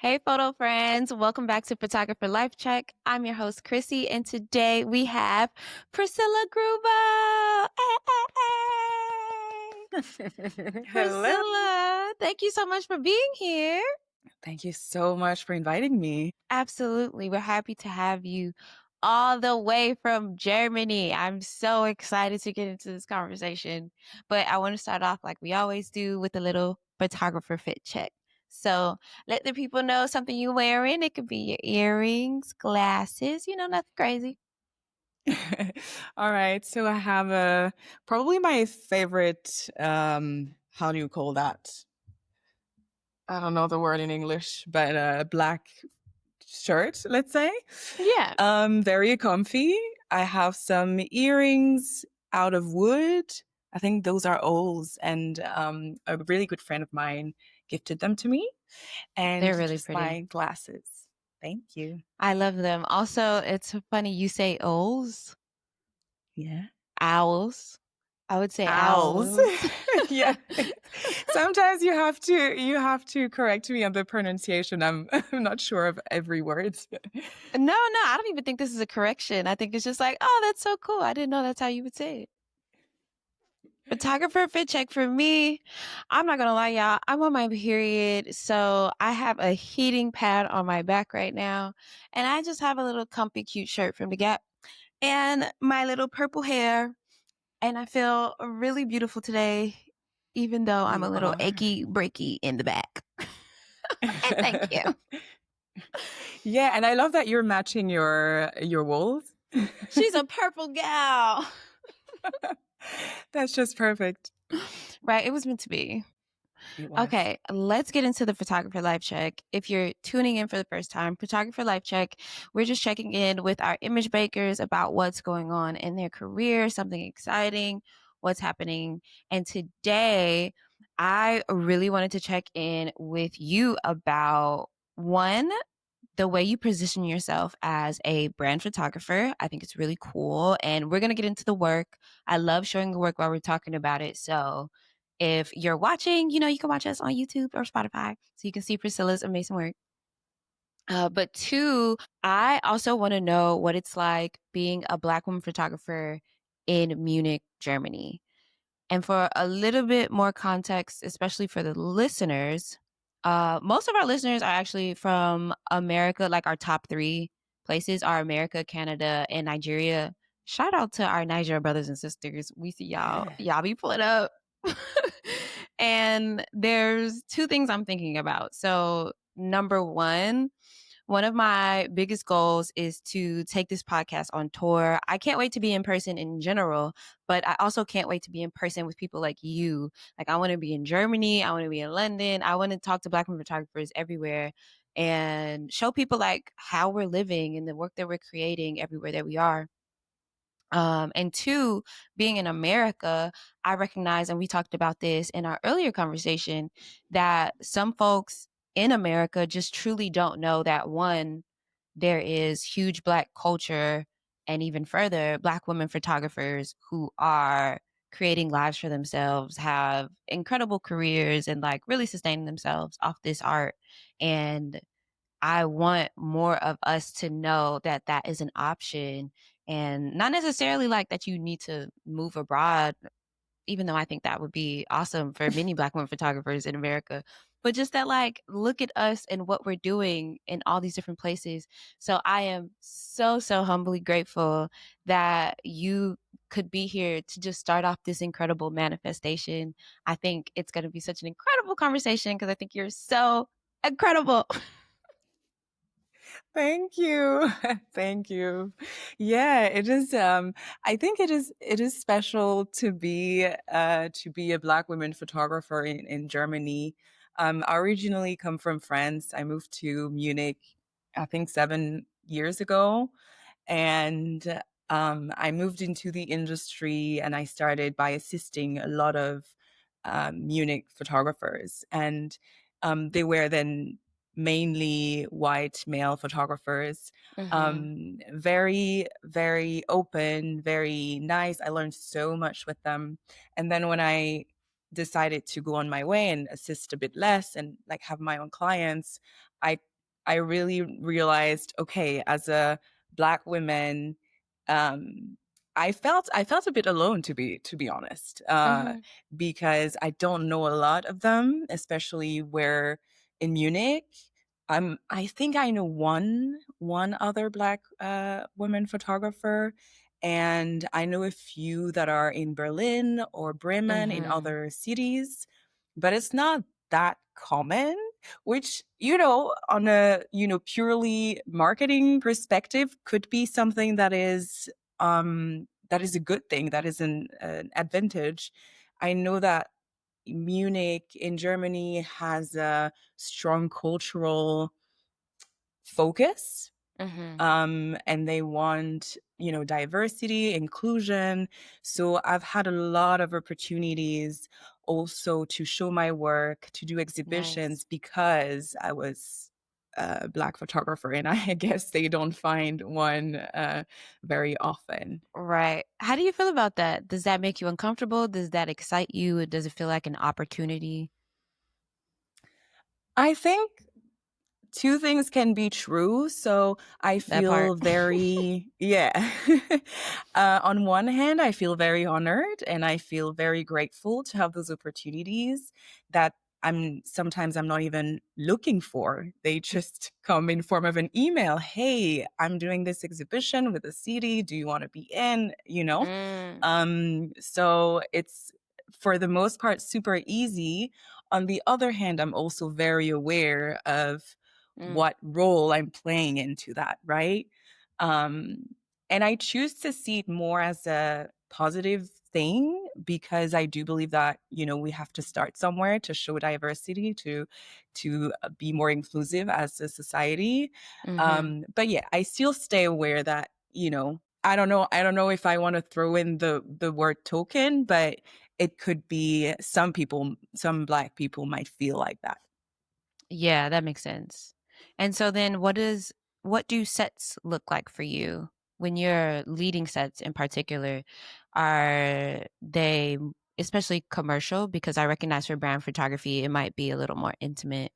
Hey, photo friends. Welcome back to Photographer Life Check. I'm your host, Qurissy, and today we have Priscilla Grubo. Hello. Priscilla, thank you so much for being here. Thank you so much for inviting me. Absolutely. We're happy to have you all the way from Germany. I'm so excited to get into this conversation. But I want to start off like we always do with a little photographer fit check. So let the people know something you're wearing. It could be your earrings, glasses, nothing crazy. All right. So I have a probably my favorite how do you call that? I don't know the word in English, but a black shirt, let's say. Yeah. Very comfy. I have some earrings out of wood. I think those are O's, and a really good friend of mine gifted them to me. And They're really just my pretty. glasses. Thank you. I love them. Also, it's funny you say owls, Yeah. owls. I would say Owls. owls. Yeah. Sometimes you have to correct me on the pronunciation. I'm not sure of every word. No, I don't even think this is a correction. I think it's just like, oh, that's so cool. I didn't know that's how you would say it. Photographer fit check for me. I'm not gonna lie, y'all. I'm on my period, so I have a heating pad on my back right now, and I just have a little comfy, cute shirt from the Gap, and my little purple hair, and I feel really beautiful today, even though I'm a You little are. achy, breaky in the back. And thank you. Yeah, and I love that you're matching your wolves. She's a purple gal. That's just perfect. Right? It was meant to be. It was. Okay, let's get into the photographer life check. If you're tuning in for the first time, photographer life check, we're just checking in with our image makers about what's going on in their career, something exciting, what's happening. And today, I really wanted to check in with you about one, the way you position yourself as a brand photographer. I think it's really cool. And we're going to get into the work. I love showing the work while we're talking about it. So if you're watching, you can watch us on YouTube or Spotify so you can see Priscilla's amazing work. But two, I also want to know what it's like being a Black woman photographer in Munich, Germany. And for a little bit more context, especially for the listeners, most of our listeners are actually from America, like our top three places are America, Canada, and Nigeria. Shout out to our Niger brothers and sisters. We see y'all. Yeah. Y'all be pulling up. And there's two things I'm thinking about. So, number one of my biggest goals is to take this podcast on tour. I can't wait to be in person in general, but I also can't wait to be in person with people like you. Like, I want to be in Germany. I want to be in London. I want to talk to Black women photographers everywhere and show people like how we're living and the work that we're creating everywhere that we are. And two, being in America, I recognize, and we talked about this in our earlier conversation, that some folks in America just truly don't know that one, there is huge Black culture, and even further, Black women photographers who are creating lives for themselves, have incredible careers, and like really sustaining themselves off this art. And I want more of us to know that that is an option and not necessarily like that you need to move abroad, even though I think that would be awesome for many Black women photographers in America. But just that, like, look at us and what we're doing in all these different places. So I am so, so humbly grateful that you could be here to just start off this incredible manifestation. I think it's going to be such an incredible conversation because I think you're so incredible. Thank you. Thank you. Yeah, it is I think it is special to be a Black women photographer in Germany. I originally come from France. I moved to Munich I think 7 years ago. And I moved into the industry and I started by assisting a lot of Munich photographers. And they were then mainly white male photographers. Hmm. Very, very open, very nice. I learned so much with them. And then when I decided to go on my way and assist a bit less and like have my own clients, I I really realized, okay, as a Black woman, um, I felt a bit alone to be honest, Mhm. because I don't know a lot of them, especially where in Munich. I think I know one other Black woman photographer, and I know a few that are in Berlin or Bremen in Mhm. other cities, but it's not that common, which, you know, on a, you know, purely marketing perspective could be something that is a good thing, that is an advantage. I know that Munich in Germany has a strong cultural focus, Mhm. and they want, you know, diversity, inclusion. So I've had a lot of opportunities also to show my work, to do Nice. exhibitions because I was a Black photographer, and I guess they don't find one very often. Right. How do you feel about that? Does that make you uncomfortable? Does that excite you? Does it feel like an opportunity? I think two things can be true. So I That part. feel very, yeah. On one hand, I feel very honored and I feel very grateful to have those opportunities that I'm not even looking for. They just come in form of an email. Hey, I'm doing this exhibition with a CD. Do you want to be in? You know? Mm, So it's for the most part super easy. On the other hand, I'm also very aware of mm, what role I'm playing into that, right? Um, and I choose to see it more as a positive thing because I do believe that, you know, we have to start somewhere to show diversity, to be more inclusive as a society. mhm. But yeah, I still stay aware that, you know, I don't know if I want to throw in the word token, but it could be some people, some Black people might feel like that. Yeah, that makes sense. And so then what do sets look like for you when you're leading sets in particular? Are they especially commercial? Because I recognize for brand photography, it might be a little more intimate,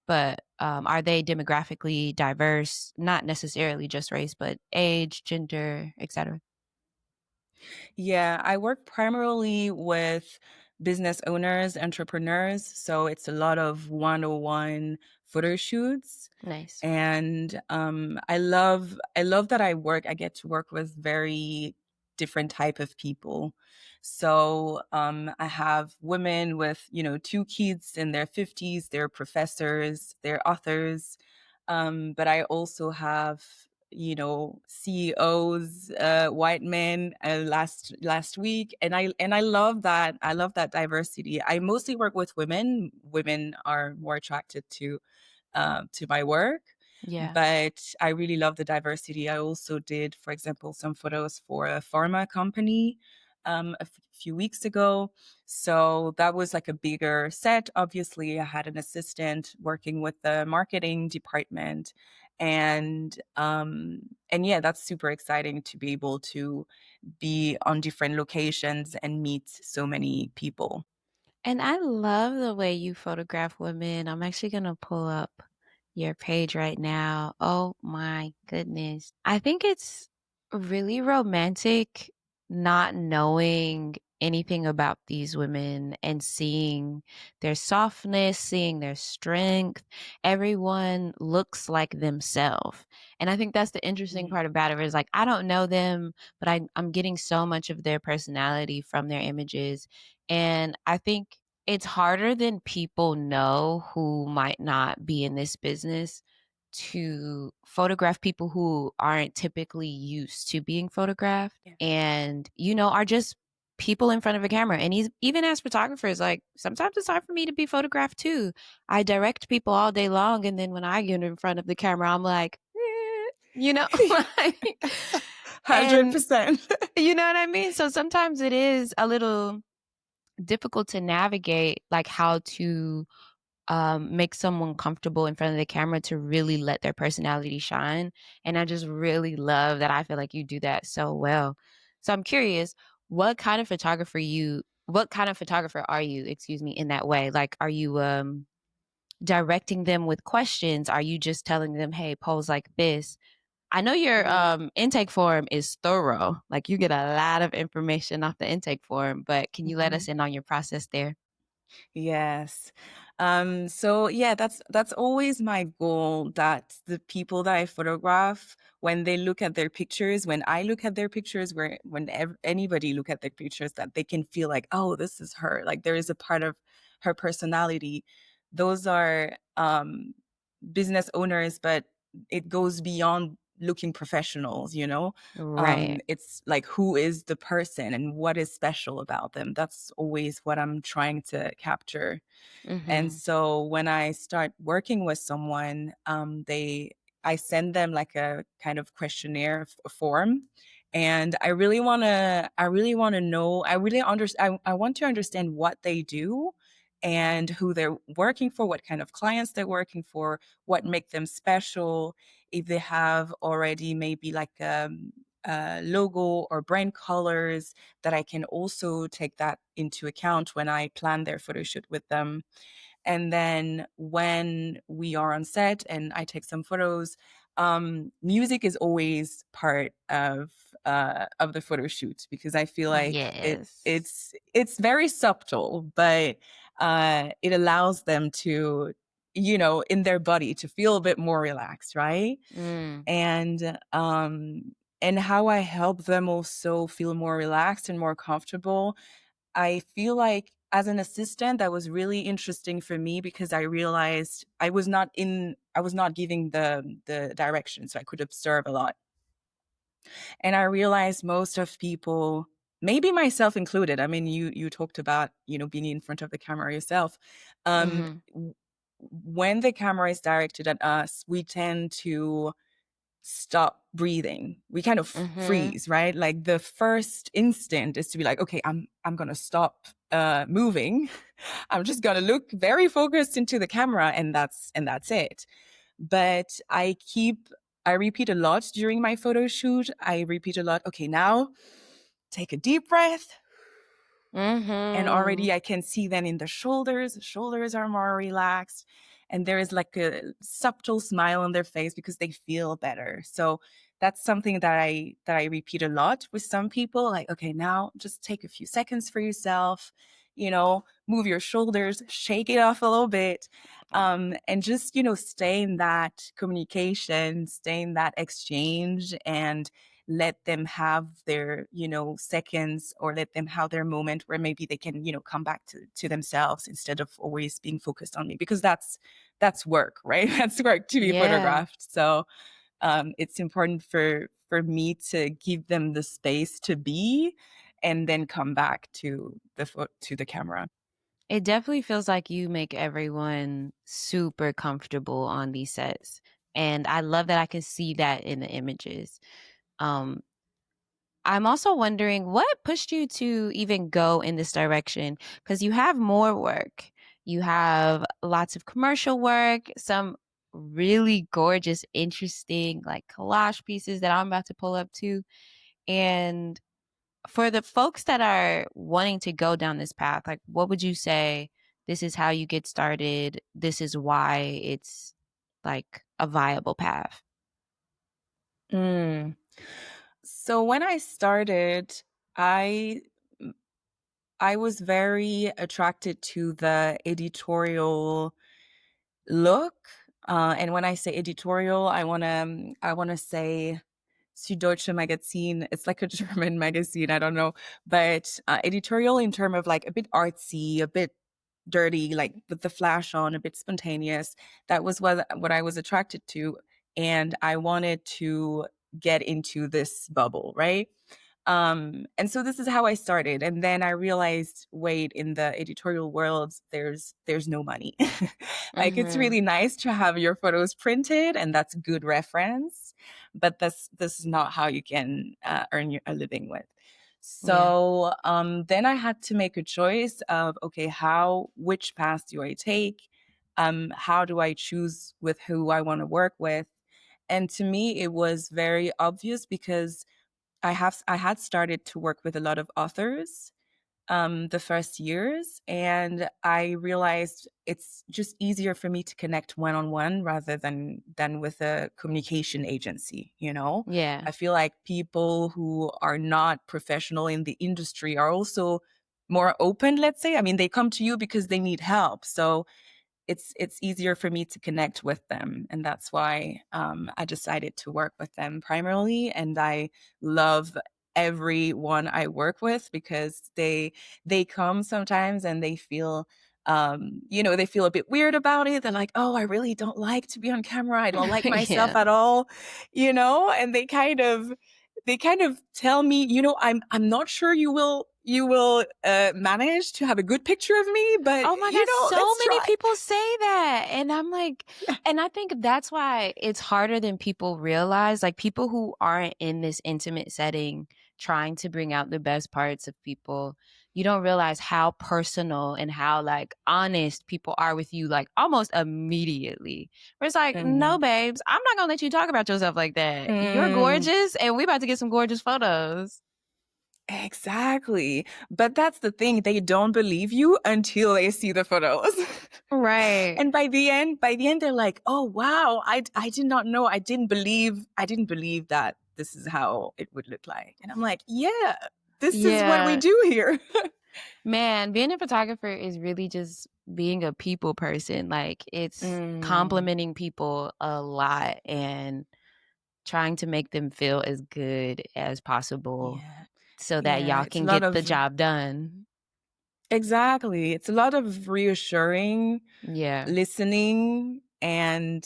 but are they demographically diverse? Not necessarily just race, but age, gender, etc. Yeah, I work primarily with business owners, entrepreneurs. So it's a lot of one-on-one photo shoots. Nice. And I love that I get to work with very different type of people. So I have women with, you know, two kids in their 50s, they're professors, they're authors. But I also have, you know, CEOs, white men, last week, and I love that. I love that diversity. I mostly work with women. Women are more attracted to my work. Yeah. But I really love the diversity. I also did, for example, some photos for a pharma company few weeks ago. So that was like a bigger set. Obviously, I had an assistant working with the marketing department. And yeah, that's super exciting to be able to be on different locations and meet so many people. And I love the way you photograph women. I'm actually going to pull up your page right now. Oh my goodness. I think it's really romantic not knowing anything about these women and seeing their softness, seeing their strength. Everyone looks like themselves. And I think that's the interesting Yeah. part about it is like, I don't know them, but I'm getting so much of their personality from their images. And I think it's harder than people know who might not be in this business to photograph people who aren't typically used to being photographed Yeah. and, you know, are just people in front of a camera. And he's even as photographers, like sometimes it's hard for me to be photographed too. I direct people all day long. And then when I get in front of the camera, I'm like, you know, like, and 100%. you know what I mean? So sometimes it is a little difficult to navigate like how to make someone comfortable in front of the camera to really let their personality shine. And I just really love that. I feel like you do that so well. So I'm curious, what kind of photographer are you, excuse me, in that way? Like, are you directing them with questions? Are you just telling them, hey, pose like this? I know your Mm, intake form is thorough. Like you get a lot of information off the intake form, but can you let us mhm. in on your process there? Yes. So yeah, that's always my goal, that the people that I photograph, when they look at their pictures, when I look at their pictures, anybody look at their pictures, that they can feel like, oh, this is her. Like there is a part of her personality. Those are business owners, but it goes beyond looking professionals, you know? Right. It's like, who is the person and what is special about them? That's always what I'm trying to capture. And Mm-hmm. so when I start working with someone, I send them like a kind of questionnaire form. And I really want to know, I want to understand what they do and who they're working for, what kind of clients they're working for, what make them special, if they have already maybe like logo or brand colors, that I can also take that into account when I plan their photo shoot with them. And then when we are on set and I take some photos, music is always part of the photo shoot, because I feel like Yes. it's very subtle, but it allows them to, you know, in their body to feel a bit more relaxed, right? Mm. And how I help them also feel more relaxed and more comfortable, I feel like as an assistant, that was really interesting for me, because I realized I was not giving the direction, so I could observe a lot. And I realized most of people, maybe myself included, I mean, you talked about, you know, being in front of the camera yourself. Um, Mm-hmm. w- when the camera is directed at us, we tend to stop breathing. We kind of Mm-hmm. freeze, right? Like the first instinct is to be like, okay, I'm gonna stop moving. I'm just gonna look very focused into the camera, and that's it. But I repeat a lot during my photo shoot. I repeat a lot, okay, now take a deep breath. And Mm-hmm. already I can see then in the shoulders are more relaxed. And there is like a subtle smile on their face because they feel better. So that's something that I repeat a lot with some people. Like, okay, now just take a few seconds for yourself, you know, move your shoulders, shake it off a little bit. And just, you know, stay in that communication, stay in that exchange, and let them have their, you know, seconds, or let them have their moment where maybe they can, you know, come back to themselves instead of always being focused on me, because that's work, right? That's work to be Yeah. photographed. So it's important for me to give them the space to be, and then come back to the camera. It definitely feels like you make everyone super comfortable on these sets. And I love that I can see that in the images. Um, I'm also wondering what pushed you to even go in this direction? Because you have more work. You have lots of commercial work, some really gorgeous, interesting, like collage pieces that I'm about to pull up too. And for the folks that are wanting to go down this path, like what would you say? This is how you get started. This is why it's like a viable path. Mm. So when I started, I I was very attracted to the editorial look. And when I say editorial, I wanna say Süddeutsche Magazin. It's like a German magazine. I don't know, but editorial in term of like a bit artsy, a bit dirty, like with the flash on, a bit spontaneous. That was what I was attracted to, and I wanted to get into this bubble, right? And so this is how I started. And then I realized, wait, in the editorial world, there's no money. Like it's Mm-hmm. really nice to have your photos printed, and that's good reference, but this is not how you can earn a living with. Yeah. So then I had to make a choice of, okay, which path do I take? How do I choose with who I want to work with? And to me, it was very obvious, because I had started to work with a lot of authors, the first years, and I realized it's just easier for me to connect one on one rather than with a communication agency. You know, Yeah. I feel like people who are not professional in the industry are also more open. Let's say, I mean, they come to you because they need help, so it's easier for me to connect with them, and that's why I decided to work with them primarily. And I love everyone I work with because they come sometimes and they feel they feel a bit weird about it. They're like, oh, I really don't like to be on camera, I don't like myself Yeah. at all, and they kind of tell me, I'm not sure you will manage to have a good picture of me, but Oh my God, so let's many try. people say that. And I'm like, Yeah. and I think that's why it's harder than people realize. Like people who aren't in this intimate setting trying to bring out the best parts of people, you don't realize how personal and how like honest people are with you, like almost immediately. Where it's like, no, Mhm. babes, I'm not gonna let you talk about yourself like that. You're Mm, gorgeous and we about to get some gorgeous photos. exactly. But that's the thing, they don't believe you until they see the photos. Right. And by the end they're like, "Oh, wow, I did not know. I didn't believe that this is how it would look like." And I'm like, "Yeah, this is what we Yeah. do here." Man, being a photographer is really just being a people person. Like it's Mm, complimenting people a lot and trying to make them feel as good as possible yeah. so that Yeah, y'all it's a can lot get the of job done. exactly. It's a lot of reassuring, Yeah. listening, and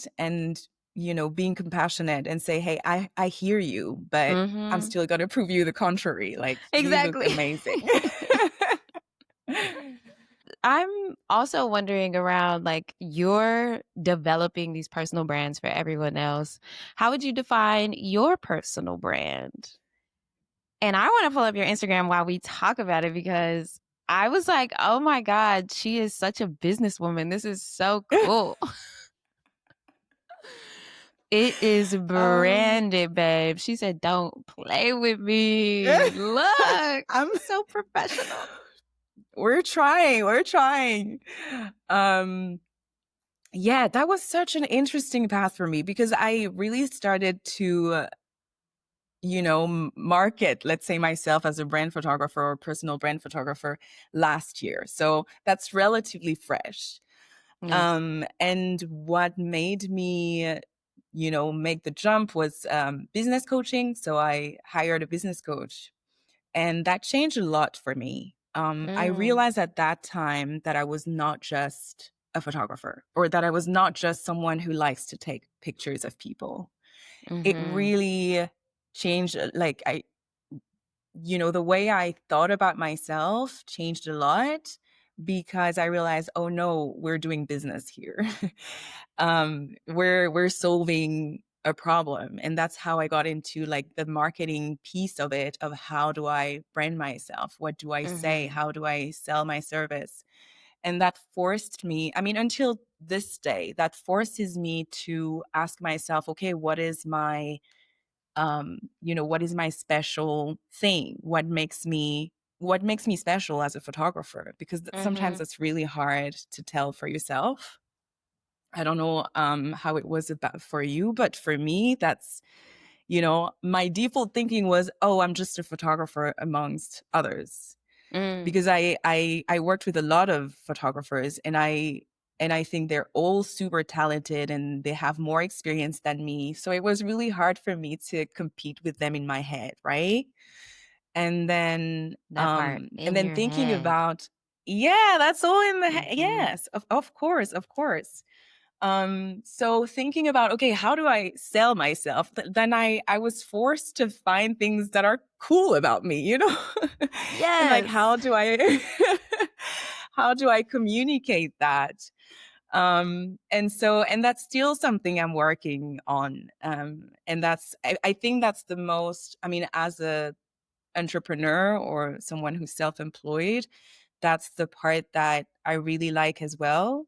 being compassionate and say, "Hey, I hear you, but I'm Mhm. still gonna prove you the contrary. Like, you look Exactly. amazing." I'm also wondering around like you're developing these personal brands for everyone else. How would you define your personal brand? And I want to pull up your Instagram while we talk about it because I was like, oh my God, she is such a businesswoman. This is so cool. It is Um, branded, babe. She said, don't play with me. Look, I'm she's so professional. we're trying. Um, yeah, that was such an interesting path for me because I really started to market, let's say, myself as a brand photographer or personal brand photographer last year. So that's relatively fresh. Yes. And what made me, make the jump was business coaching. So I hired a business coach, and that changed a lot for me. I Mm, realized at that time that I was not just a photographer or that I was not just someone who likes to take pictures of people. It mm-hmm. really changed, the way I thought about myself changed a lot because I realized, oh no, we're doing business here. We're solving a problem. And that's how I got into like the marketing piece of it, of how do I brand myself? What do I say? Mm-hmm. How do I sell my service? And that forced me, I mean, until this day, that forces me to ask myself, okay, what is my special thing? What makes me special as a photographer? Because sometimes Mm-hmm. it's really hard to tell for yourself. I don't know how it was about for you, but for me, that's my default thinking was, oh, I'm just a photographer amongst others, Mm, because I worked with a lot of photographers, and I think they're all super talented and they have more experience than me. So it was really hard for me to compete with them in my head, right? And then that part and in then your thinking head. about, yeah, that's all in the head. Mm-hmm. Yes, of course, of course. So thinking about, okay, how do I sell myself? Then I was forced to find things that are cool about me, and like, Yes. how do I communicate that? And that's still something I'm working on. And I think that's the most, I mean, as a entrepreneur or someone who's self-employed, that's the part that I really like as well,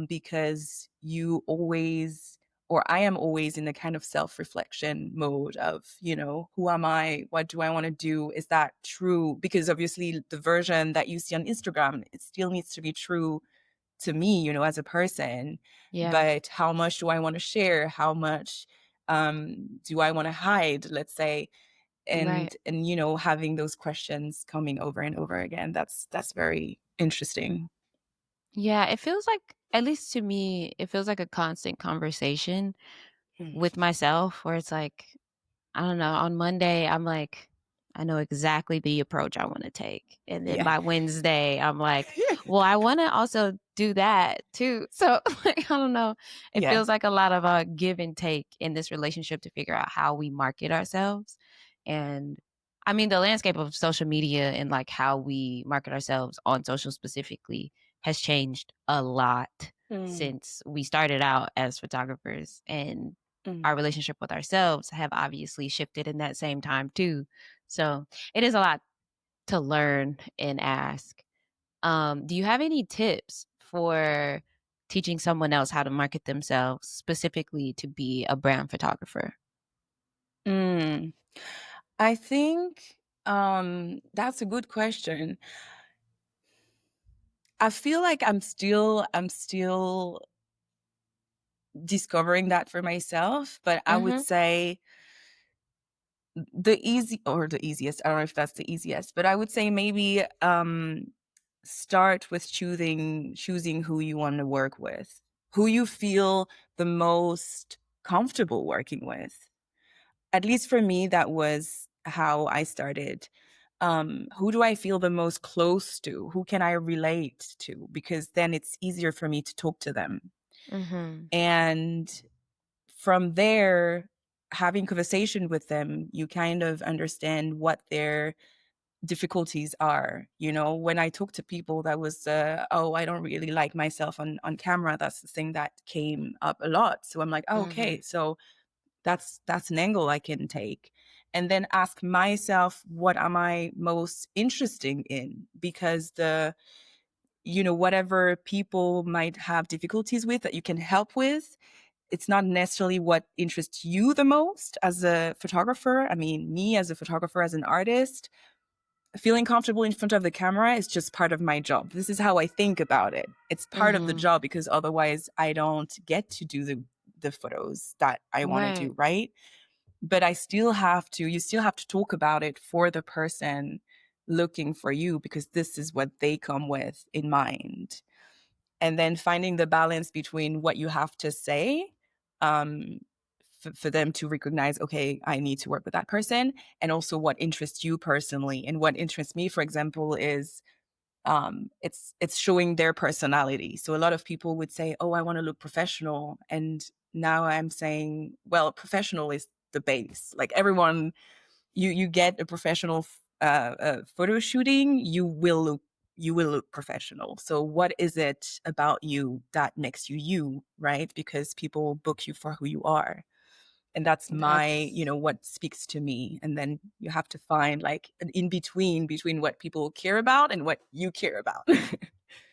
because you or I am always in a kind of self-reflection mode of, who am I? What do I want to do? Is that true? Because obviously the version that you see on Instagram, it still needs to be true to me, as a person. Yeah. But how much do I want to share? How much do I want to hide, let's say? Right. And having those questions coming over and over again, that's very interesting. Yeah, it feels like, at least to me, it feels like a constant conversation Mm. with myself where it's like, I don't know, on Monday, I'm like, I know exactly the approach I want to take. And then Yeah. by Wednesday, I'm like, well, I want to also do that too. So, like, I don't know. It Yeah. feels like a lot of a give and take in this relationship to figure out how we market ourselves. And I mean, the landscape of social media and like how we market ourselves on social specifically has changed a lot Mm, since we started out as photographers. And mm. our relationship with ourselves have obviously shifted in that same time too. So it is a lot to learn and ask. Do you have any tips for teaching someone else how to market themselves specifically to be a brand photographer? Mm. I think that's a good question. I feel like I'm still discovering that for myself, but I would Mhm. say the easiest, I don't know if that's the easiest, but I would say maybe start with choosing who you want to work with, who you feel the most comfortable working with. At least for me, that was how I started. Who do I feel the most close to? Who can I relate to? Because then it's easier for me to talk to them. Mhm. And from there, having conversation with them, you kind of understand what their difficulties are. When I talk to people, that was, oh, I don't really like myself on camera. That's the thing that came up a lot. So I'm like, oh, okay, Mhm. so that's an angle I can take. And then ask myself, what am I most interested in? Because whatever people might have difficulties with that you can help with, it's not necessarily what interests you the most as a photographer. I mean, me as a photographer, as an artist, feeling comfortable in front of the camera is just part of my job. This is how I think about it. It's part of the Mhm. job because otherwise I don't get to do the photos that I want to Right. do, right? But you still have to talk about it for the person looking for you because this is what they come with in mind. And then finding the balance between what you have to say, um, for them to recognize, okay, I need to work with that person, and also what interests you personally. And what interests me, for example, is it's showing their personality. So a lot of people would say, oh, I want to look professional, and now I'm saying, well, professional is the base. Like everyone, you get a professional photo shooting, you will look professional. So what is it about you that makes you you, right? Because people book you for who you are. And that's That's what speaks to me. And then you have to find like an in between what people care about and what you care about.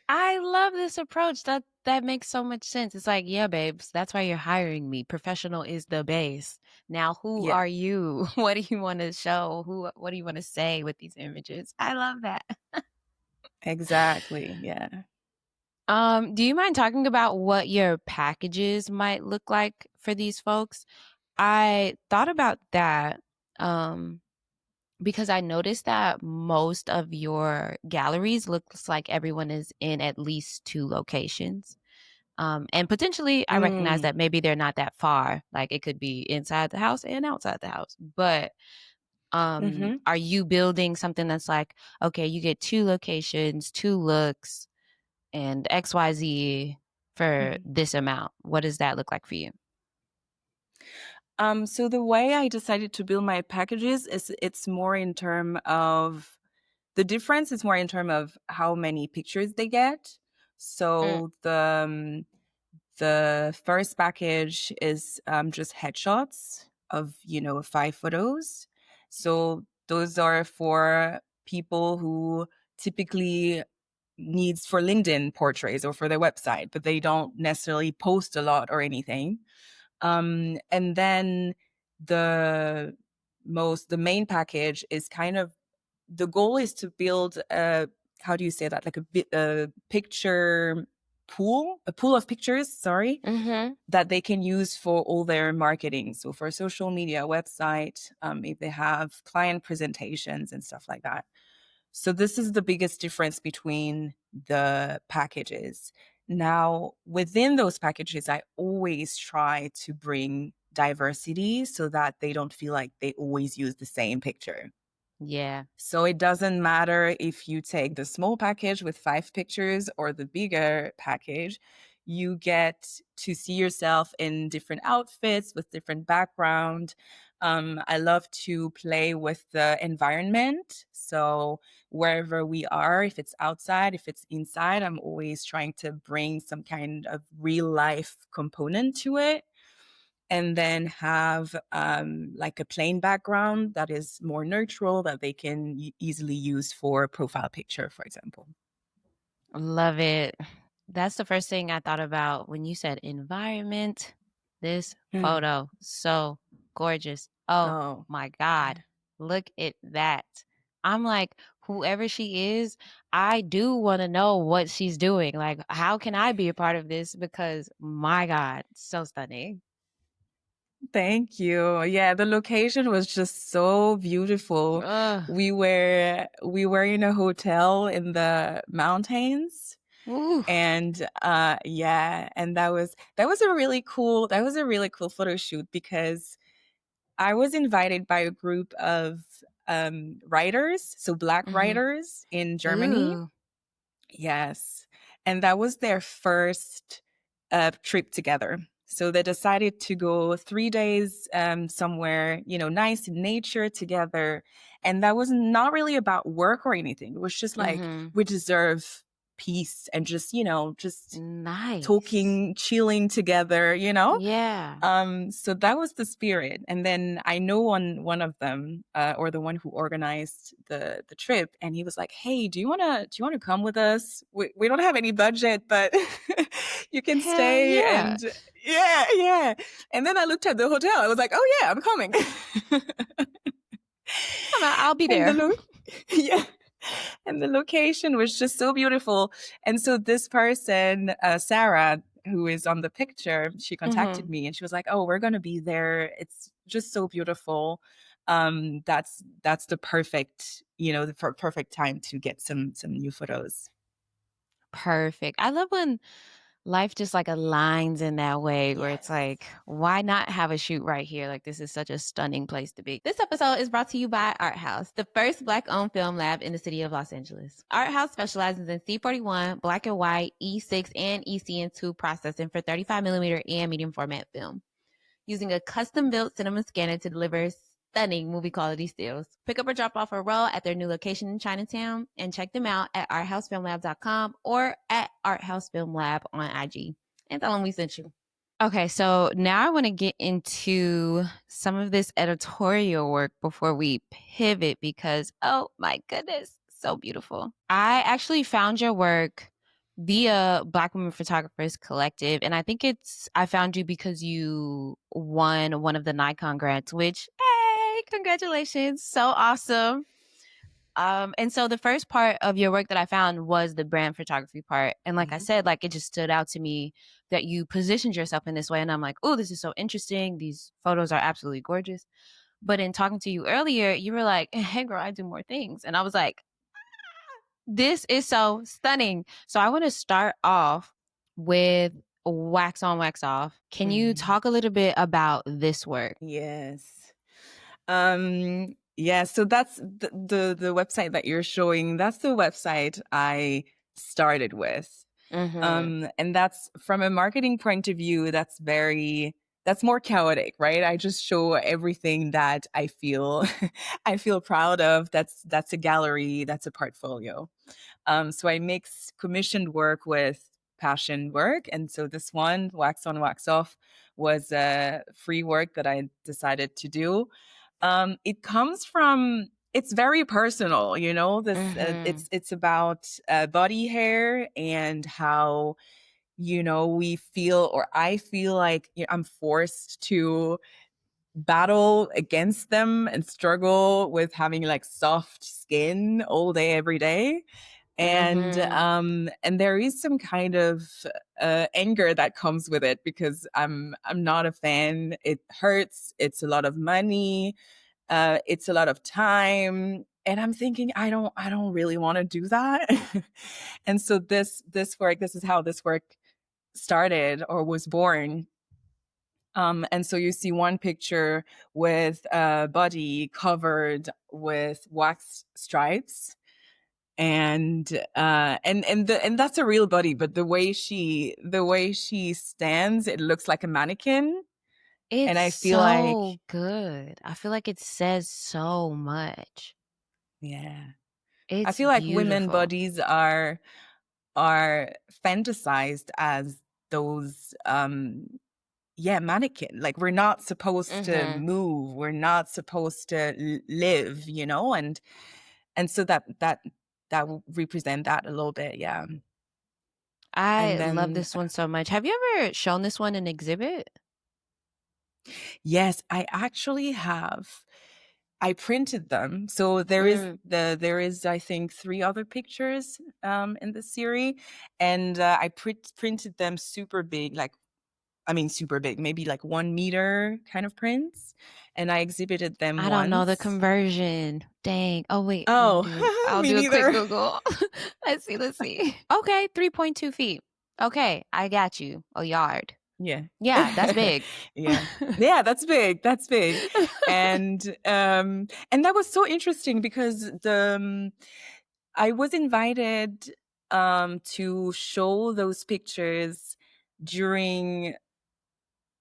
I love this approach. That makes so much sense. It's like, yeah, babes, that's why you're hiring me. Professional is the base. Now, who Yeah, are you? What do you want to show? What do you want to say with these images? I love that. exactly. Yeah. Do you mind talking about what your packages might look like for these folks? I thought about that um because I noticed that most of your galleries looks like everyone is in at least two locations. And potentially, I recognize Mm, that maybe they're not that far. Like it could be inside the house and outside the house. But hmm are you building something that's like, okay, you get two locations, two looks, and XYZ for hmm this amount? What does that look like for you? So the way I decided to build my packages is it's more in term of the difference is more in term of how many pictures they get. Mm, So the first package is just headshots of 5 photos. So those are for people who typically needs for LinkedIn portraits or for their website, but they don't necessarily post a lot or anything. And then the the main package is kind of, the goal is to build a, how do you say that, like a picture pool, a pool of pictures, sorry, Mm-hmm. that they can use for all their marketing. So for social media, website, if they have client presentations and stuff like that. So this is the biggest difference between the packages. Now, within those packages, I always try to bring diversity so that they don't feel like they always use the same picture. Yeah. So it doesn't matter if you take the small package with 5 pictures or the bigger package, you get to see yourself in different outfits with different background. I love to play with the environment. So wherever we are, if it's outside, if it's inside, I'm always trying to bring some kind of real life component to it, and then have like a plain background that is more neutral that they can easily use for a profile picture, for example. Love it. That's the first thing I thought about when you said environment. This Mm. photo, so gorgeous. Oh Oh, my God. Look at that. I'm like, whoever she is, I do want to know what she's doing. Like, how can I be a part of this? Because my God, so stunning. thank you. Yeah, the location was just so beautiful. Ugh. We were in a hotel in the mountains. Ooh. And yeah, and that was a really cool photo shoot, because I was invited by a group of writers, so Black Mm-hmm. writers in Germany. Ooh. Yes. And that was their first trip together. So they decided to go 3 days somewhere, nice in nature together. And that was not really about work or anything. It was just like, Mm-hmm. we deserve peace and just Nice. talking, chilling together. Yeah. So that was the spirit. And then I know one of them, or the one who organized the trip, and he was like, "Hey, do you wanna come with us? We don't have any budget, but you can Hell stay." yeah. And yeah, yeah. And then I looked at the hotel. I was like, "Oh yeah, I'm coming." I'll be And the there. look, yeah. And the location was just so beautiful. And so this person, Sarah, who is on the picture, she contacted Mm-hmm. me and she was like, "Oh, we're gonna be there. It's just so beautiful. That's the perfect, the perfect time to get some new photos." Perfect. I love when life just like aligns in that way where it's Yes. like, why not have a shoot right here? Like, this is such a stunning place to be. This episode is brought to you by Art House, the first Black owned film lab in the city of Los Angeles. Art House specializes in C41, black and white, E6, and ECN2 processing for 35mm and medium format film, using a custom built cinema scanner to deliver stunning movie quality stills. Pick up or drop off a roll at their new location in Chinatown and check them out at arthousefilmlab.com or at arthousefilmlab on IG. And tell them we sent you. Okay, so now I want to get into some of this editorial work before we pivot because, oh my goodness, so beautiful. I actually found your work via Black Women Photographers Collective, and I think I found you because you won one of the Nikon grants, which, hey, congratulations, so awesome. And so the first part of your work that I found was the brand photography part. And like I Mhm. said, like it just stood out to me that you positioned yourself in this way. And I'm like, oh, this is so interesting. These photos are absolutely gorgeous. But in talking to you earlier, you were like, hey, girl, I do more things. And I was like, this is so stunning. So I want to start off with wax on, wax off. Can you Mhm. talk a little bit about this work? Yes. Yeah, so that's the website that you're showing. That's the website I started with. Mm-hmm. And that's, from a marketing point of view, that's more chaotic, right? I just show everything that I feel I feel proud of. That's a gallery, that's a portfolio. So I mix commissioned work with passion work. And so this one, Wax on, Wax off, was free work that I decided to do. It comes from, it's very personal, this Mm-hmm. it's about body hair and how we feel, or I feel like, I'm forced to battle against them and struggle with having like soft skin all day, every day. Mm-hmm. And there is some kind of anger that comes with it, because I'm not a fan. It hurts. It's a lot of money. It's a lot of time. And I'm thinking, I don't really want to do that. And so this is how this work started, or was born. And so you see one picture with a body covered with wax stripes, and that's a real body, but the way she stands, it looks like a mannequin. And It's I feel like, so good. I feel like it says so much. yeah, I It's feel like women beautiful. bodies are fantasized as those, yeah, mannequin. Like, we're not supposed to Mm-hmm. move, we're not supposed to live, and so that will represent that a little bit, yeah. I And love then, this one so much. Have you ever shown this one in exhibit? yes, I actually have. I printed them. So Mm. there is, I think, three other pictures in the series, and I printed them super big, like, I mean super big, maybe like 1 meter kind of prints, and I exhibited them I don't know the once. conversion. Dang. Oh wait, Oh, I'll me do a quick neither. Google. Let's see. Okay, 3.2 feet. Okay, I got you. A yard. Yeah. Yeah, that's big. Yeah. Yeah, that's big. That's big. And that was so interesting, because I was invited to show those pictures during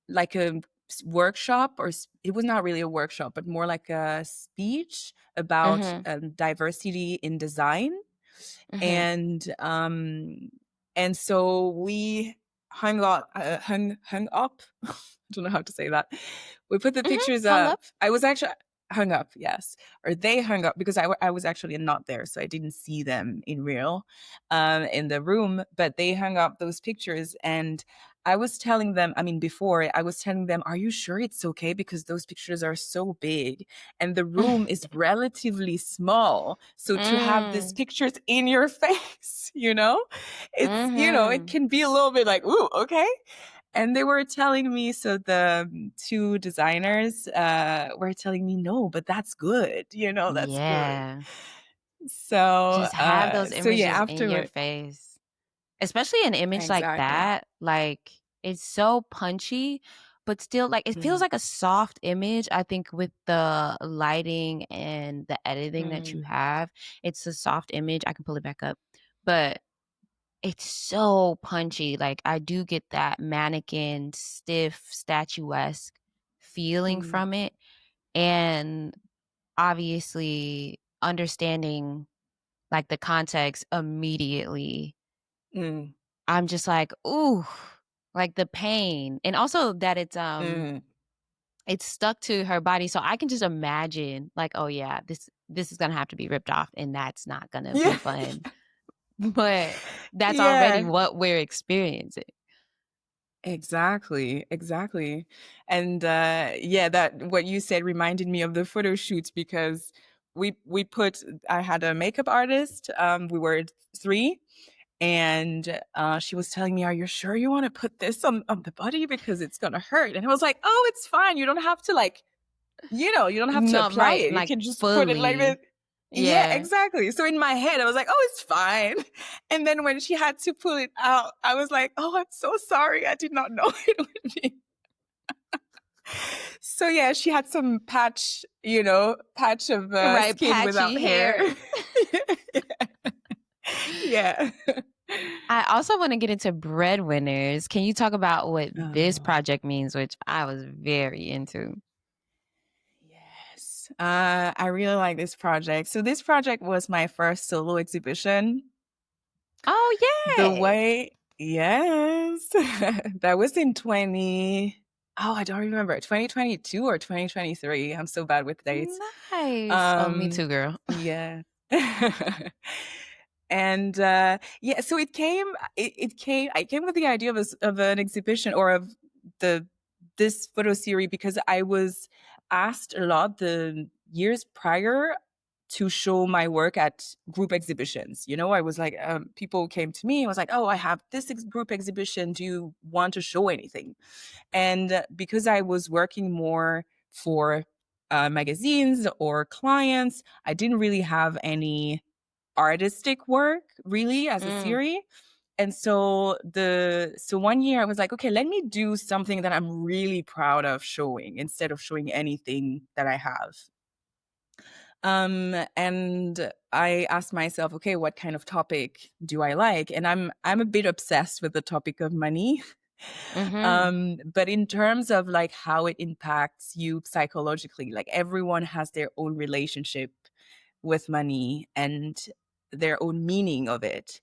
like a workshop, or it was not really a workshop, but more like a speech about Mhm. diversity in design. Mhm. And so we hung up. I don't know how to say that. We put the Mhm. pictures Hung up. up. I was actually hung up, yes, or they hung up, because I was actually not there, so I didn't see them in real, in the room. But they hung up those pictures, and I was telling them, I mean, before I was telling them, are you sure it's okay? Because those pictures are so big and the room is relatively small. So to have these Mm. pictures in your face, it Mhm. can be a little bit like, ooh, okay. And they were telling me, so the two designers were telling me, no, but that's good, that's good. Yeah. So, Just have those so yeah, images in your afterward, face. Especially an image like exactly. that, like, it's so punchy, but still, like, it feels Mm, like a soft image, I think with the lighting and the editing that you mm, have, it's a soft image. I can pull it back up, but it's so punchy, like, I do get that mannequin, stiff, statuesque feeling mm, from it, and obviously understanding, like, the context immediately, mm, I'm just like, "Ooh," like, the pain, and also that mm. it's stuck to her body, so I can just imagine, like, "Oh, yeah, this is gonna have to be ripped off, and that's not gonna be Yeah. fun." But that's already Yeah. what we're experiencing. Exactly, exactly. And yeah, that what you said reminded me of the photo shoot, because we put I had a makeup artist, we were three, and she was telling me, are you sure you want to put this on the body, because it's gonna hurt? And I was like, oh, it's fine. You don't have to, like, you don't have to Not apply right, it. You like, can just put it like this. fully. Yeah, Yeah. exactly. So in my head, I was like, oh, it's fine. And then when she had to pull it out, I was like, oh, I'm so sorry. I did not know it would be. So yeah, she had some patch of Right, skin patchy without hair. hair. Yeah. I also wanna get into breadwinners. Can you talk about what this Oh, project means, which I was very into? yes. I really like this project. So this project was my first solo exhibition. Oh, The yay! way, yes, that was in 20. Oh, I don't remember, 2022 or 2023. I'm so bad with dates. Nice. Oh, me Um, too, girl. yeah. And yeah, so I came with the idea of of an exhibition or of the this photo series because I was asked a lot the years prior to show my work at group exhibitions. You know, I was like, people came to me. I was like, oh, I have this group exhibition. Do you want to show anything? And because I was working more for magazines or clients, I didn't really have any artistic work really as a Mm, series. And so one year I was like, okay, let me do something that I'm really proud of showing instead of showing anything that I have. And I asked myself, okay, what kind of topic do I like? And I'm a bit obsessed with the topic of money. mm-hmm. But in terms of like how it impacts you psychologically, like everyone has their own relationship with money and their own meaning of it.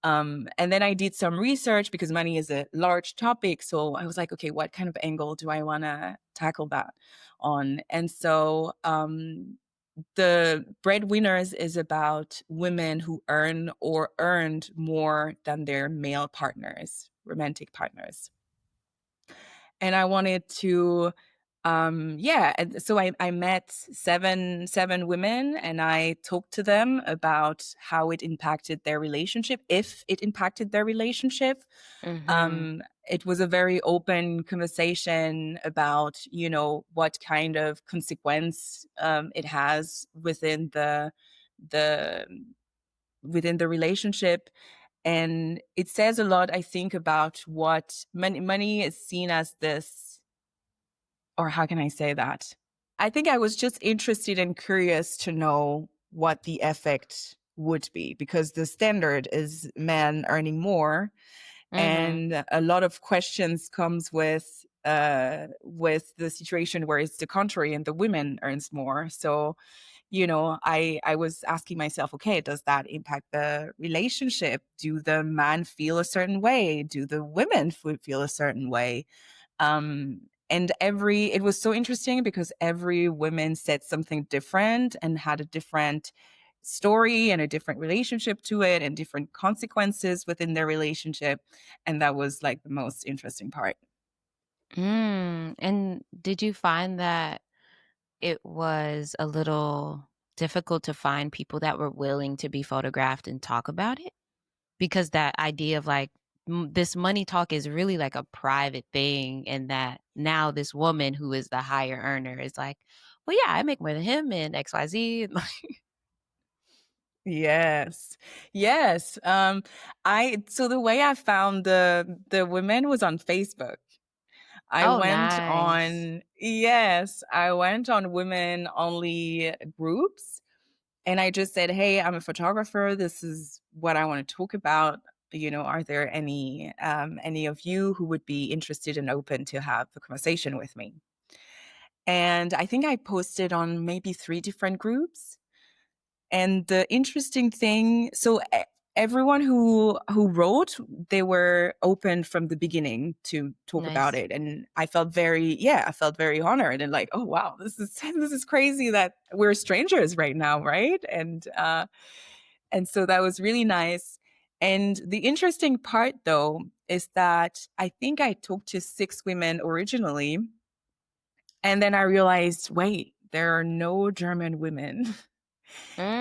And then I did some research because money is a large topic. So I was like, okay, what kind of angle do I want to tackle that on? And so the breadwinners is about women who earn or earned more than their male partners, romantic partners. And I wanted to yeah, and so I met seven women and I talked to them about how it impacted their relationship, if it impacted their relationship. Mm-hmm. It was a very open conversation about, you know, what kind of consequence it has the within the relationship. And it says a lot, I think, about what money is seen as this, or how can I say that? I think I was just interested and curious to know what the effect would be because the standard is men earning more, Mm-hmm. and a lot of questions comes with the situation where it's the contrary and the women earns more. So, you know, I was asking myself, okay, does that impact the relationship? Do the man feel a certain way? Do the women feel a certain way? And it was so interesting because every woman said something different and had a different story and a different relationship to it and different consequences within their relationship. And that was like the most interesting part. And did you find that it was a little difficult to find people that were willing to be photographed and talk about it? Because that idea of like this money talk is really like a private thing, and that now this woman who is the higher earner is like, well, yeah, I make more than him and XYZ. Yes. Yes. I so the way I found the women was on Facebook. Oh, nice. I went on women only groups and I just said, "Hey, I'm a photographer. This is what I want to talk about. You know, are there any of you who would be interested and open to have a conversation with me?" And I think I posted on maybe 3 different groups. And the interesting thing, so everyone who wrote, they were open from the beginning to talk about Nice. it, and I felt very honored and like, oh wow, this is this is crazy that we're strangers right now, right? And so that was really nice. And the interesting part though is that I think I talked to 6 women originally, and then I realized, wait, there are no German women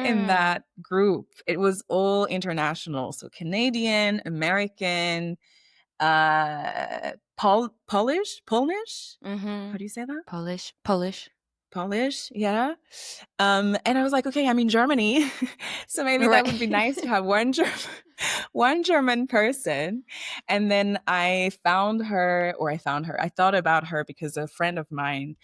in Mm. that group. It was all international, so Canadian, American, Polish. How Mhm. do you say that? Polish. Polish. Polish, yeah. And I was like, okay, I'm in Germany, so maybe that would be Right. nice to have one German person. And then I thought about her because a friend of mine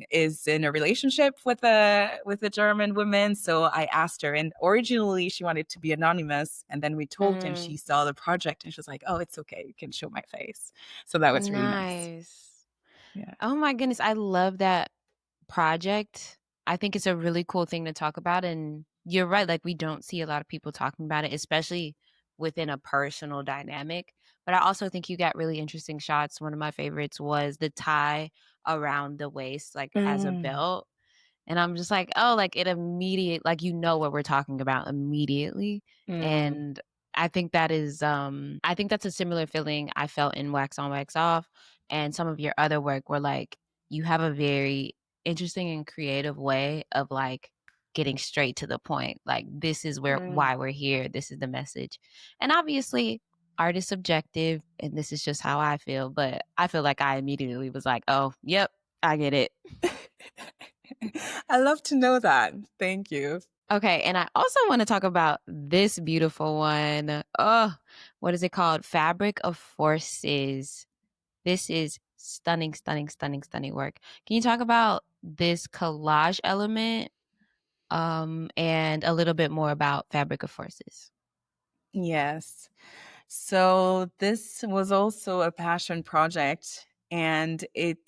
is in a relationship with a German woman. So I asked her, and originally she wanted to be anonymous, and then we talked, and Mm. she saw the project, and she was like, "Oh, it's okay, you can show my face." So that was really nice. Nice. Yeah. Oh my goodness, I love that project. I think it's a really cool thing to talk about, and you're right, like, we don't see a lot of people talking about it, especially within a personal dynamic, but I also think you got really interesting shots. One of my favorites was the tie around the waist, like, as a Mm. belt. And I'm just like, "Oh," like, it immediate like, you know what we're talking about immediately, Mm, and I think that is, I think that's a similar feeling I felt in Wax On, Wax Off, and some of your other work where, like, you have a very interesting and creative way of, like, getting straight to the point, like, "This is mm. why we're here, this is the message." And obviously, art is subjective, and this is just how I feel, but I feel like I immediately was like, "Oh, yep, I get it." I love to know that. Thank you. Okay, and I also want to talk about this beautiful one. Oh, what is it called? Fabric of Forces. This is stunning, stunning, stunning, stunning work. Can you talk about this collage element and a little bit more about Fabric of Forces? Yes. So this was also a passion project, and it